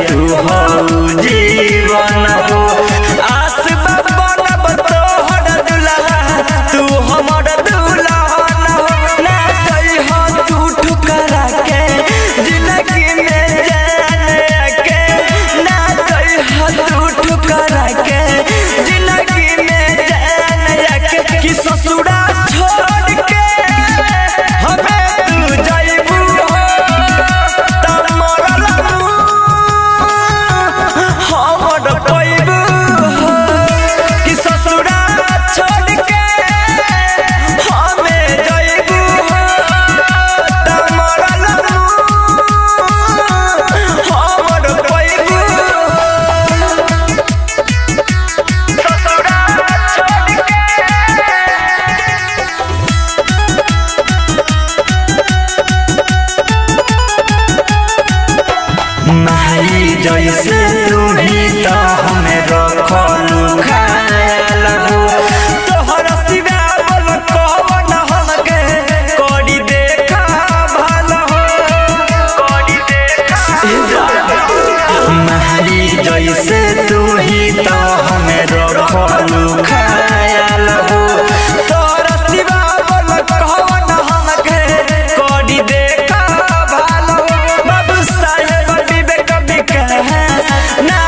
तू हो जीवन हो आस बनब तोहर दुल्हा तू हमर दुल्हन हो ना कहियो तू ठुकरा के जिंदगी में जान के ना कहियो तू ठुकरा के जिंदगी में जान के कि ससुरा छोड़ के हमें तू जाइबू हो तब मरल हमर पैबू हो कि ससुरा छोड़ के हमें जाइबू हो तब मरल हमर पैबू ससुरा छोड़ के माई जैसे तू ही तो हमें रखलू खायल हो तोहर सिवा बोल कौन हमके करी देखा भल हो करी देखा माई जैसे तू ही तो हमें रखलू खायल हो तोहर सिवा बोल कौन हमके करी देखा भल हो बाबू साहेब विवेक विकास ना